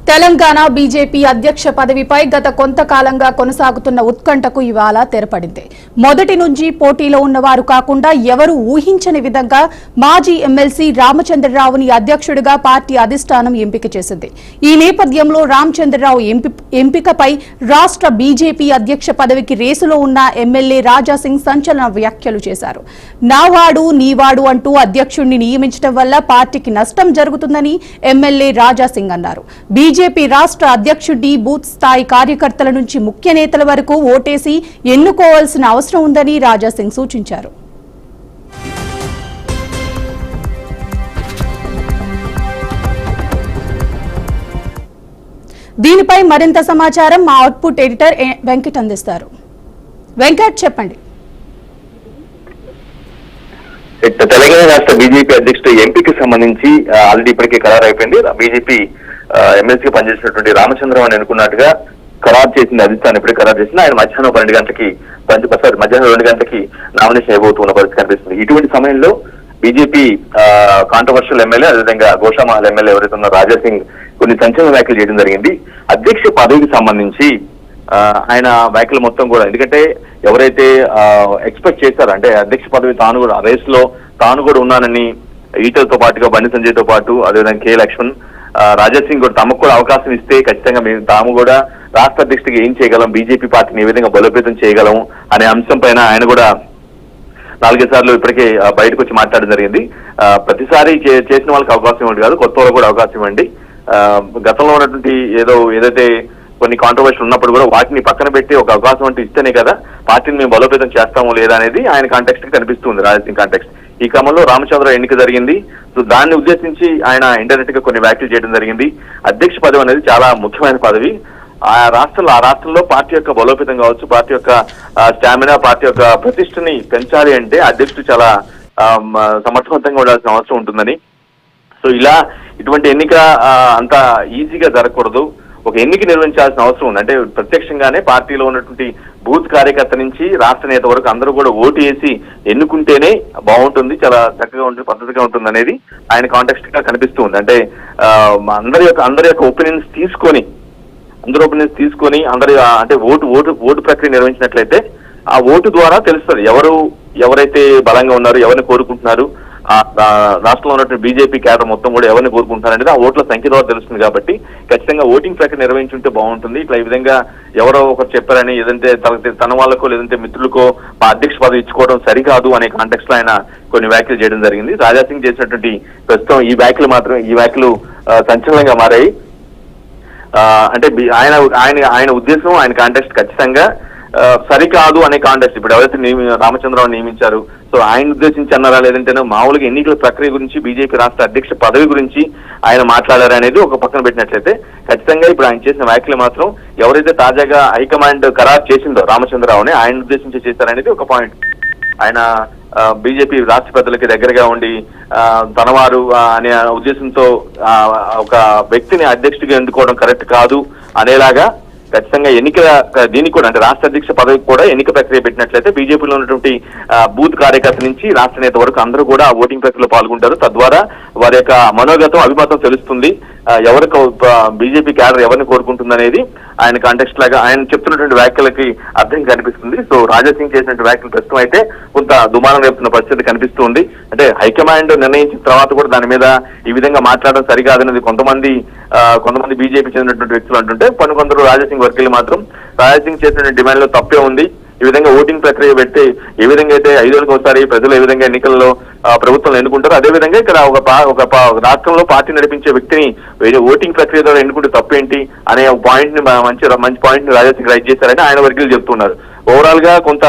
Telangana BJP అధ్యక్ష పదవిపై గత కొంతకాలంగా కొనసాగుతున్న ఉత్కంఠకు ఇవాళ తెరపడింది. మొదటి నుంచి పోటీలో ఉన్నవారు కాకుండా ఎవరు ఊహించని విధంగా మాజీ ఎమ్మెల్సీ రామచంద్రరావుని అధ్యక్షుడిగా పార్టీ అధిష్టానం ఎంపిక చేసింది. ఈ నేపథ్యంలో రామచంద్రరావు ఎంపికపై రాష్ట్ర బీజేపీ అధ్యక్ష పదవికి రేసులో ఉన్న ఎమ్మెల్యే రాజాసింగ్ సంచలన వ్యాఖ్యలు చేశారు. నావాడు నీవాడు అంటూ అధ్యక్షుడిని నియమించడం వల్ల పార్టీకి నష్టం జరుగుతుందని ఎమ్మెల్యే రాజాసింగ్ అన్నారు. బీజేపీ రాష్ట్ర అధ్యక్షుడి బూత్ స్థాయి కార్యకర్తల నుంచి ముఖ్య నేతల వరకు ఓటేసి ఎన్నుకోవాల్సిన అవసరం ఉందని రాజాసింగ్ సూచించారు. దీనిపై మరింత సమాచారం మా అవుట్పుట్ ఎడిటర్ వెంకట్ అందిస్తారు. వెంకట్, చెప్పండి. తెలంగాణ రాష్ట్ర బీజేపీ అధ్యక్షుడు ఎంపీకి సంబంధించి ఆల్రెడీ ఇప్పటికే ఖరారు అయిపోయింది. బీజేపీ ఎమ్మెల్సీగా పనిచేసినటువంటి రామచంద్రరావు అని అనుకున్నట్టుగా ఖరారు చేసింది అధిష్టానం. ఇప్పుడే ఖరారు చేసింది. ఆయన మధ్యాహ్నం 2 గంటలకి మధ్యాహ్నం 2 గంటలకి నామినేషన్ అయిపోతున్న పరిస్థితి కనిపిస్తుంది. ఇటువంటి సమయంలో బీజేపీ కాంట్రవర్షియల్ ఎమ్మెల్యే, అదేవిధంగా గోషామహల్ ఎమ్మెల్యే ఎవరైతే ఉన్నారో రాజాసింగ్ కొన్ని సంచలన వ్యాఖ్యలు చేయడం జరిగింది. అధ్యక్ష పదవికి సంబంధించి ఆయన వ్యాఖ్యలు మొత్తం కూడా, ఎందుకంటే ఎవరైతే ఎక్స్పెక్ట్ చేశారో, అంటే అధ్యక్ష పదవి తాను కూడా రేస్ లో తాను కూడా ఉన్నానని ఈటలతో పాటుగా బండి సంజయ్ తో పాటు అదేవిధంగా కె లక్ష్మణ్, రాజాసింగ్ కూడా తమకు కూడా అవకాశం ఇస్తే ఖచ్చితంగా మేము తాము కూడా రాష్ట్ర అధ్యక్షుడిగా ఏం చేయగలం, బీజేపీ పార్టీని ఏ విధంగా బలోపేతం చేయగలం అనే అంశం పైన ఆయన కూడా 4 సార్లు ఇప్పటికే బయటకు వచ్చి మాట్లాడడం జరిగింది. ప్రతిసారి చేసిన వాళ్ళకి అవకాశం ఇవ్వండి కాదు, కొత్త వాళ్ళకు కూడా అవకాశం ఇవ్వండి. గతంలో ఉన్నటువంటి ఏదైతే కొన్ని కాంట్రవర్షియల్ ఉన్నప్పుడు కూడా వాటిని పక్కన పెట్టి ఒక అవకాశం అంటే ఇస్తేనే కదా పార్టీని మేము బలోపేతం చేస్తామో లేదా అనేది ఆయన కాంటెక్స్ట్ కి కనిపిస్తుంది, రాజాసింగ్ కాంటెక్స్ట్. ఈ క్రమంలో రామచంద్రరావు ఎన్నిక జరిగింది. సో దాన్ని ఉద్దేశించి ఆయన ఇండైరెక్ట్ గా కొన్ని వ్యాఖ్యలు చేయడం జరిగింది. అధ్యక్ష పదవి అనేది చాలా ముఖ్యమైన పదవి. ఆ రాష్ట్రంలో పార్టీ యొక్క బలోపేతం కావచ్చు, పార్టీ యొక్క స్టామినా, పార్టీ యొక్క ప్రతిష్టని పెంచాలి అంటే అధ్యక్షుడు చాలా సమర్థవంతంగా ఉండాల్సిన అవసరం ఉంటుందని. సో ఇటువంటి ఎన్నిక అంత ఈజీగా జరగకూడదు. ఒక ఎన్నిక నిర్వహించాల్సిన అవసరం ఉంది. అంటే ప్రత్యక్షంగానే పార్టీలో ఉన్నటువంటి బూత్ కార్యకర్త నుంచి రాష్ట్ర నేత వరకు అందరూ కూడా ఓటు వేసి ఎన్నుకుంటేనే బాగుంటుంది, చాలా చక్కగా ఉంటుంది, పద్ధతిగా ఉంటుంది అనేది ఆయన కాంటెక్స్ట్ గా కనిపిస్తుంది. అంటే అందరి యొక్క ఒపీనియన్స్ తీసుకొని అంటే ఓటు ప్రక్రియ నిర్వహించినట్లయితే ఆ ఓటు ద్వారా తెలుస్తుంది ఎవరైతే బలంగా ఉన్నారు, ఎవరిని కోరుకుంటున్నారు, రాష్ట్రంలో ఉన్నటువంటి బీజేపీ క్యాడర్ మొత్తం కూడా ఎవరిని కోరుకుంటున్నారు అనేది ఆ ఓట్ల సంఖ్య ద్వారా తెలుస్తుంది. కాబట్టి ఖచ్చితంగా ఓటింగ్ ప్రక్రియ నిర్వహించుంటే బాగుంటుంది. ఇట్లా ఈ విధంగా ఎవరో ఒకరు చెప్పారని ఏదంటే తన వాళ్ళకో లేదంటే మిత్రులకో అధ్యక్ష పదవి ఇచ్చుకోవడం సరికాదు అనే కాంటెక్స్ట్ లో ఆయన కొన్ని వ్యాఖ్యలు చేయడం జరిగింది. రాజాసింగ్ చేసినటువంటి ప్రస్తుతం ఈ వ్యాఖ్యలు సంచలనంగా మారాయి. అంటే ఆయన ఉద్దేశం, ఆయన కాంటెక్స్ట్ ఖచ్చితంగా సరికాదు అనే కాంటెక్స్ట్. ఇప్పుడు ఎవరైతే రామచంద్రరావు నియమించారు, సో ఆయన ఉద్దేశించి అన్నారా లేదంటే మామూలుగా ఎన్నికల ప్రక్రియ గురించి, బీజేపీ రాష్ట్ర అధ్యక్ష పదవి గురించి ఆయన మాట్లాడారు అనేది ఒక పక్కన పెట్టినట్లయితే ఖచ్చితంగా ఇప్పుడు ఆయన చేసిన వ్యాఖ్యలు మాత్రం ఎవరైతే తాజాగా హైకమాండ్ ఖరారు చేసిందో రామచంద్రరావుని ఆయన ఉద్దేశించి చేశారనేది ఒక పాయింట్. ఆయన బీజేపీ రాష్ట్ర పెద్దలకి దగ్గరగా ఉండి తనవారు అనే ఉద్దేశంతో ఒక వ్యక్తిని అధ్యక్షుడిగా ఎన్నుకోవడం కరెక్ట్ కాదు అనేలాగా ఖచ్చితంగా దీనికి కూడా, అంటే రాష్ట్ర అధ్యక్ష పదవికి కూడా ఎన్నిక ప్రక్రియ పెట్టినట్లయితే బీజేపీలో ఉన్నటువంటి బూత్ కార్యకర్త నుంచి రాష్ట్ర నేత వరకు అందరూ కూడా ఆ ఓటింగ్ ప్రక్రియలో పాల్గొంటారు. తద్వారా వారి యొక్క మనోగతం, అభిమతం తెలుస్తుంది. ఎవరికి బీజేపీ క్యాడర్ ఎవరిని కోరుకుంటుంది అనేది ఆయన కాంటెక్స్ట్ లాగా ఆయన చెప్తున్నటువంటి వ్యాఖ్యలకి అర్థం కనిపిస్తుంది. సో రాజాసింగ్ చేసినటువంటి వ్యాఖ్యలు ప్రస్తుతం అయితే కొంత దుమారం రేపుతున్న పరిస్థితి కనిపిస్తుంది. అంటే హైకమాండ్ నిర్ణయించిన తర్వాత కూడా దాని మీద ఈ విధంగా మాట్లాడడం సరికాదనేది కొంతమంది బీజేపీ చెందినటువంటి వ్యక్తులు అంటుంటే, కొందరు రాజాసింగ్ వర్గీయులు మాత్రం రాజాసింగ్ చేసినటువంటి డిమాండ్ లో తప్పే ఉంది, ఈ విధంగా ఓటింగ్ ప్రక్రియ పెట్టి ఏ విధంగా అయితే 5 ఏళ్ళకి ఒకసారి ప్రజలు ఏ విధంగా ఎన్నికల్లో ప్రభుత్వం ఎన్నుకుంటారో అదేవిధంగా ఇక్కడ ఒక రాష్ట్రంలో పార్టీ నడిపించే వ్యక్తిని ఓటింగ్ ప్రక్రియ ద్వారా ఎన్నుకుంటే తప్పేంటి అనే ఒక పాయింట్ ని మంచి పాయింట్ ని రాజాసింగ్ రైట్ చేశారని ఆయన వర్గీయులు చెప్తున్నారు. ఓవరాల్ గా కొంత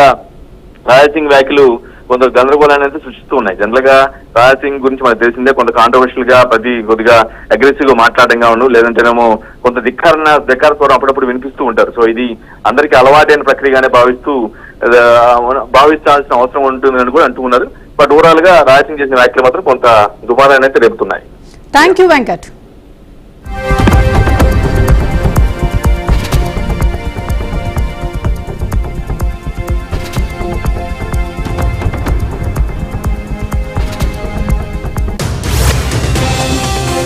రాజాసింగ్ వ్యాఖ్యలు కొంత గందరగోళాన్ని అయితే సృష్టిస్తూ ఉన్నాయి. జనరల్ గా రాజాసింగ్ గురించి మనకు తెలిసిందే, కొంత కాంట్రవర్షియల్ గా కొద్దిగా అగ్రెసివ్ గా మాట్లాడంగా లేదంటేనేమో కొంత ధిక్కార స్వరం అప్పుడప్పుడు వినిపిస్తూ ఉంటారు. సో ఇది అందరికీ అలవాటైన ప్రక్రియగానే భావించాల్సిన అవసరం ఉంటుందని కూడా అంటూ ఉన్నారు. బట్ ఓవరాల్ గా రాజాసింగ్ చేసిన వ్యాఖ్యలు మాత్రం కొంత దుమారాన్ని అయితే రేపుతున్నాయి. Thank you Venkat.